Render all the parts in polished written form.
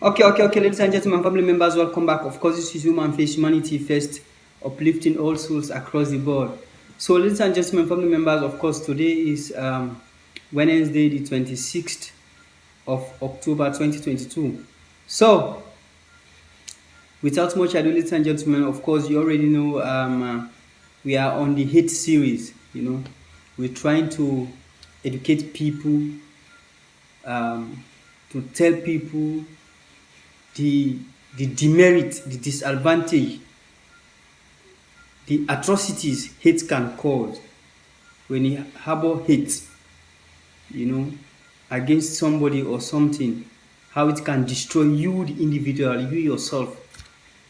Okay, ladies and gentlemen, family members, welcome back. Of course, this is Human Face, Humanity First, uplifting all souls across the board. So, ladies and gentlemen, family members, of course, today is Wednesday, the 26th of October 2022. So, without much ado, ladies and gentlemen, of course, you already know we are on the hate series. We're trying to educate people, to tell people the demerit, the disadvantage, the atrocities hate can cause when you harbor hate, against somebody or something, how it can destroy you, the individual, you yourself,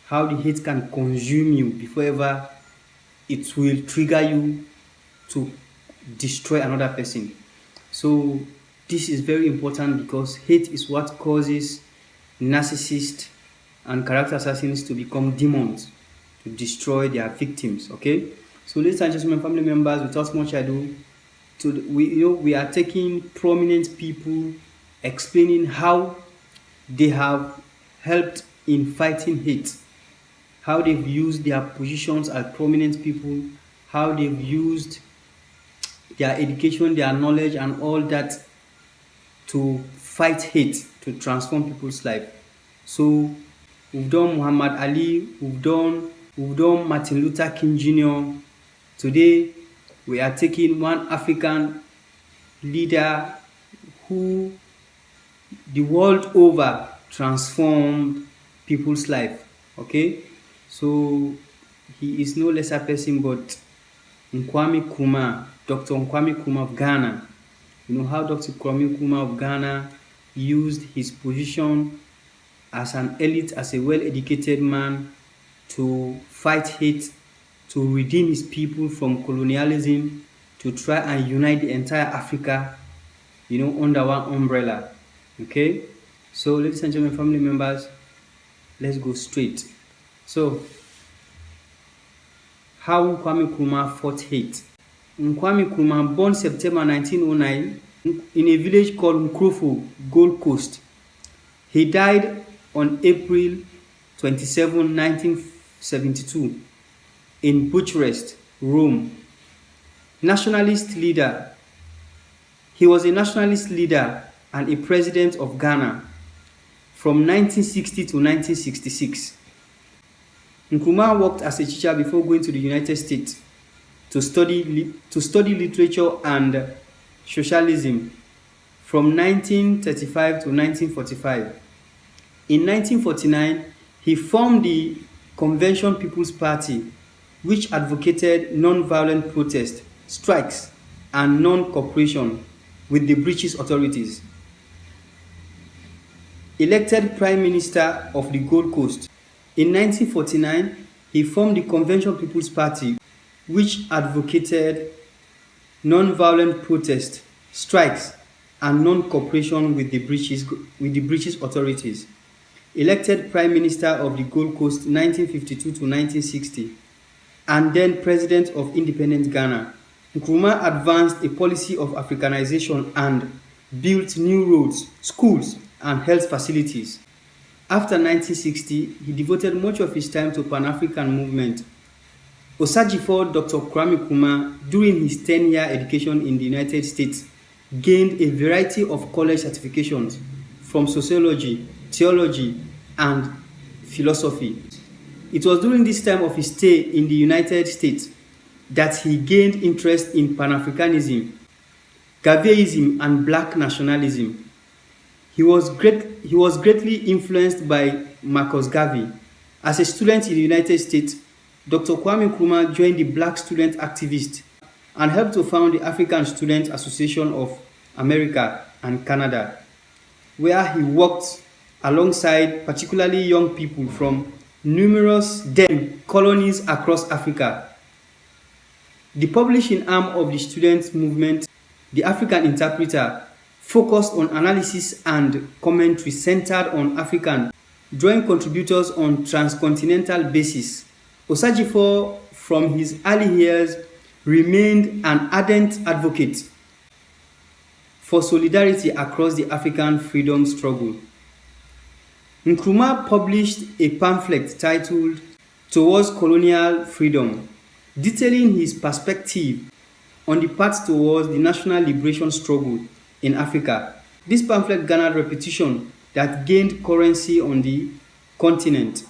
how the hate can consume you before ever it will trigger you to destroy another person. So this is very important because hate is what causes narcissists and character assassins to become demons, to destroy their victims. Okay, so ladies and gentlemen, family members, without much ado, we are taking prominent people, explaining how they have helped in fighting hate, how they've used their positions as prominent people, how they've used their education, their knowledge, and all that to fight hate, to transform people's life. So we've done Muhammad Ali, we've done Martin Luther King Jr. Today we are taking one African leader who the world over transformed people's life. Okay, so he is no lesser person but Kwame Nkrumah, Dr. Kwame Nkrumah of Ghana. You know how Dr. Kwame Nkrumah of Ghana used his position as an elite, as a well-educated man, to fight hate, to redeem his people from colonialism, to try and unite the entire Africa, under one umbrella. Okay? So, ladies and gentlemen, family members, let's go straight. So, how Kwame Nkrumah fought hate. Kwame Nkrumah, born September 1909 in a village called Nkroful, Gold Coast. He died on April 27, 1972 in Bucharest, Rome. Nationalist leader. He was a nationalist leader and a president of Ghana from 1960 to 1966. Nkrumah worked as a teacher before going to the United States to study literature and socialism from 1935 to 1945. In 1949, he formed the Convention People's Party, which advocated non-violent protest, strikes, and non-cooperation with the British authorities. Elected Prime Minister of the Gold Coast. In 1949, he formed the Convention People's Party, which advocated non-violent protest, strikes, and non-cooperation with the British authorities. Elected Prime Minister of the Gold Coast 1952 to 1960, and then President of independent Ghana. Nkrumah advanced a policy of Africanization and built new roads, schools, and health facilities. After 1960, he devoted much of his time to Pan-African movement. Osajifo Dr. Kwame Nkrumah, during his 10-year education in the United States, gained a variety of college certifications from sociology, theology, and philosophy. It was during this time of his stay in the United States that he gained interest in Pan-Africanism, Garveyism, and Black nationalism. He was greatly influenced by Marcus Garvey. As a student in the United States, Dr. Kwame Nkrumah joined the Black student activists and helped to found the African Student Association of America and Canada, where he worked alongside particularly young people from numerous then colonies across Africa. The publishing arm of the student movement, the African Interpreter, focused on analysis and commentary centered on African, drawing contributors on transcontinental basis. Osajifo, from his early years, remained an ardent advocate for solidarity across the African freedom struggle. Nkrumah published a pamphlet titled Towards Colonial Freedom, detailing his perspective on the path towards the national liberation struggle in Africa. This pamphlet garnered reputation that gained currency on the continent.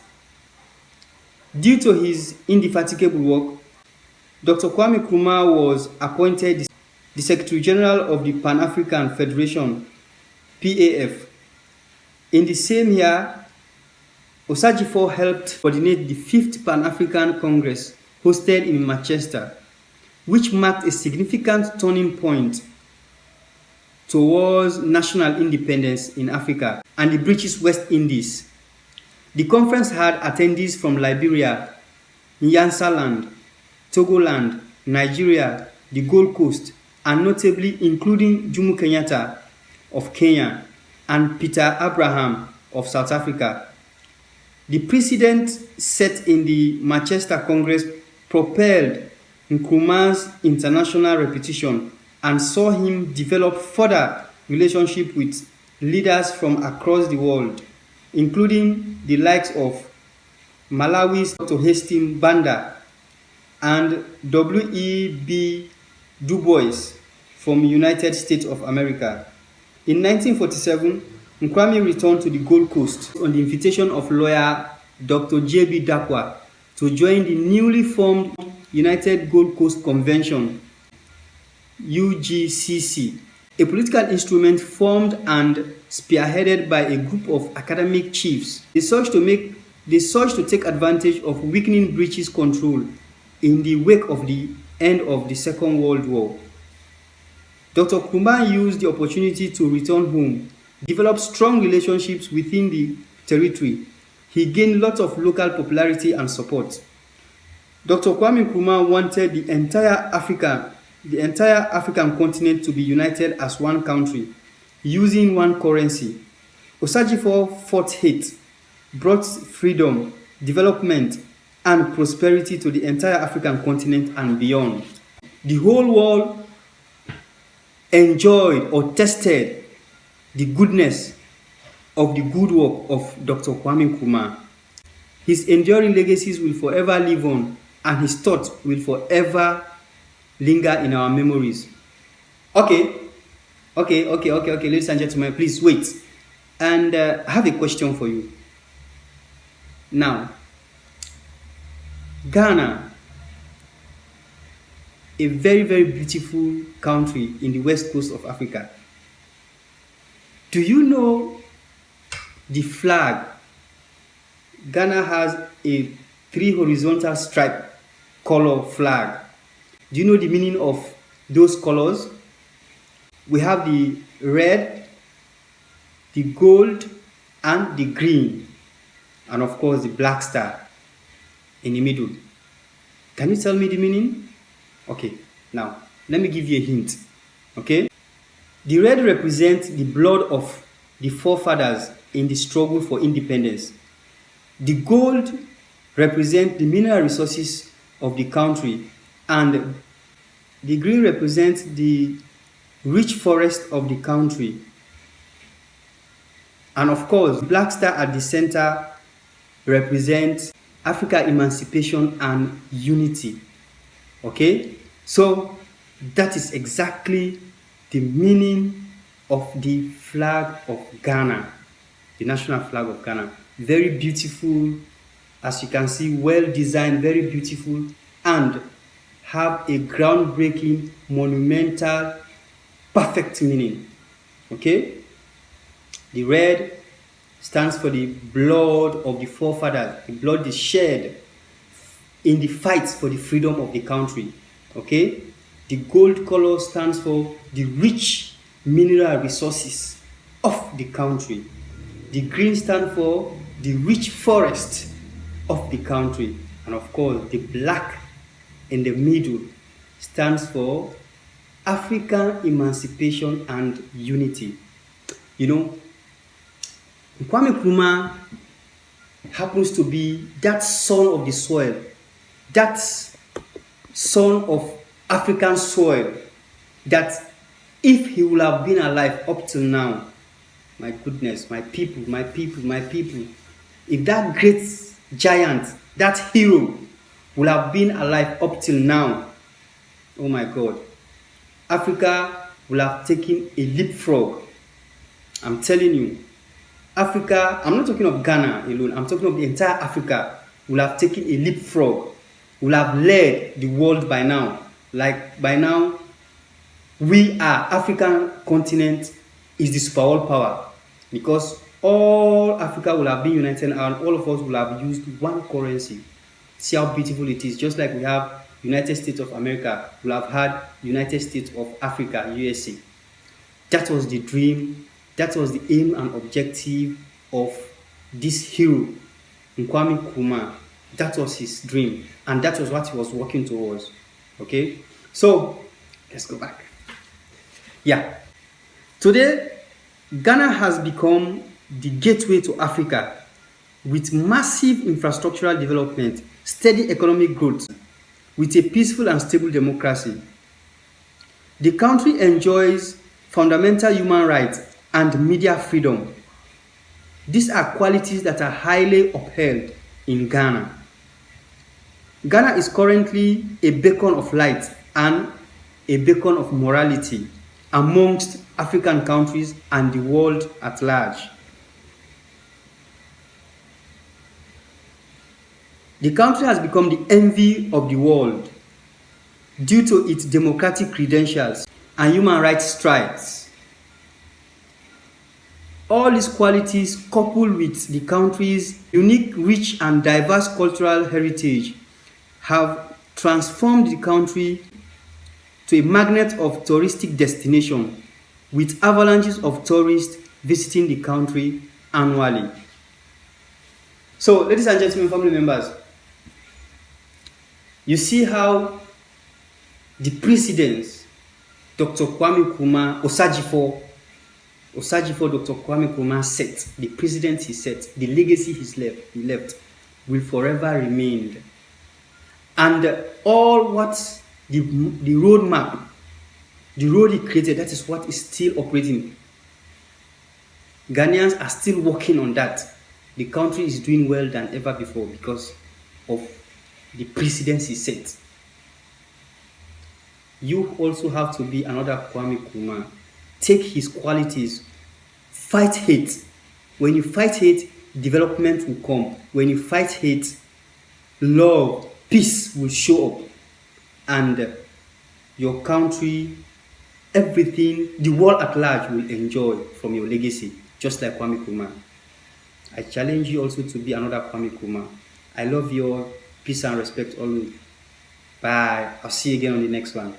Due to his indefatigable work, Dr. Kwame Nkrumah was appointed the Secretary General of the Pan-African Federation, PAF. In the same year, Osagyefo helped coordinate the 5th Pan-African Congress hosted in Manchester, which marked a significant turning point towards national independence in Africa and the British West Indies. The conference had attendees from Liberia, Nyansaland, Togoland, Nigeria, the Gold Coast, and notably including Jomo Kenyatta of Kenya and Peter Abraham of South Africa. The precedent set in the Manchester Congress propelled Nkrumah's international reputation and saw him develop further relationships with leaders from across the world, including the likes of Malawi's Dr. Hastings Banda and W.E.B. Du Bois from United States of America. In 1947, Nkrumah returned to the Gold Coast on the invitation of lawyer Dr. J.B. Dakwa to join the newly formed United Gold Coast Convention, UGCC, a political instrument formed and spearheaded by a group of academic chiefs. They sought to take advantage of weakening British control in the wake of the end of the Second World War. Dr. Nkrumah used the opportunity to return home, develop strong relationships within the territory. He gained lots of local popularity and support. Dr. Kwame Nkrumah wanted the entire African continent to be united as one country, using one currency. Osagyefo fought hate, brought freedom, development, and prosperity to the entire African continent and beyond. The whole world enjoyed or tested the goodness of the good work of Dr. Kwame Nkrumah. His enduring legacies will forever live on, and his thoughts will forever linger in our memories. Okay, ladies and gentlemen, please wait. And I have a question for you. Now, Ghana, a very, very beautiful country in the west coast of Africa. Do you know the flag? Ghana has a 3 horizontal stripe color flag. Do you know the meaning of those colors? We have the red, the gold, and the green, and of course the black star in the middle. Can you tell me the meaning? Okay, now let me give you a hint. Okay, the red represents the blood of the forefathers in the struggle for independence. The gold represents the mineral resources of the country, and the green represents the rich forest of the country. And of course, the black star at the center represents Africa emancipation and unity. Okay, so that is exactly the meaning of the flag of Ghana, the national flag of Ghana. Very beautiful, as you can see, well designed, very beautiful, and have a groundbreaking, monumental, perfect meaning. Okay, the red stands for the blood of the forefathers. The blood is shed in the fight for the freedom of the country. Okay, the gold color stands for the rich mineral resources of the country. The green stands for the rich forest of the country. And of course, the black in the middle stands for African emancipation and unity. You know, Kwame Nkrumah happens to be that son of the soil, that son of African soil, that if he would have been alive up till now, My goodness, my people, my people, my people. If that great giant, that hero, would have been alive up till now, oh my God, Africa will have taken a leapfrog. I'm telling you, Africa, I'm not talking of Ghana alone, I'm talking of the entire Africa, will have taken a leapfrog, will have led the world by now. Like by now, we are African continent is the superworld power, because all Africa will have been united and all of us will have used one currency. See how beautiful it is. Just like we have United States of America, we'll have had United States of Africa, USA. That was the dream, that was the aim and objective of this hero, Kwame Nkrumah. That was his dream, and that was what he was working towards. Okay, so let's go back. Yeah, today Ghana has become the gateway to Africa with massive infrastructural development, steady economic growth, with a peaceful and stable democracy. The country enjoys fundamental human rights and media freedom. These are qualities that are highly upheld in Ghana. Ghana is currently a beacon of light and a beacon of morality amongst African countries and the world at large. The country has become the envy of the world due to its democratic credentials and human rights strides. All these qualities, coupled with the country's unique, rich and diverse cultural heritage, have transformed the country to a magnet of touristic destination, with avalanches of tourists visiting the country annually. So, ladies and gentlemen, family members, you see how the precedents, Dr. Kwame Nkrumah, Osajifo, Dr. Kwame Nkrumah set, the precedent he set, the legacy he left, will forever remain. And all what the roadmap, the road he created, that is what is still operating. Ghanaians are still working on that. The country is doing well than ever before because of the precedents he set. You also have to be another Kwame Nkrumah. Take his qualities, fight hate. When you fight hate, development will come. When you fight hate, love, peace will show up. And your country, everything, the world at large will enjoy from your legacy, just like Kwame Nkrumah. I challenge you also to be another Kwame Nkrumah. I love you all. Peace and respect always. Bye. I'll see you again on the next one.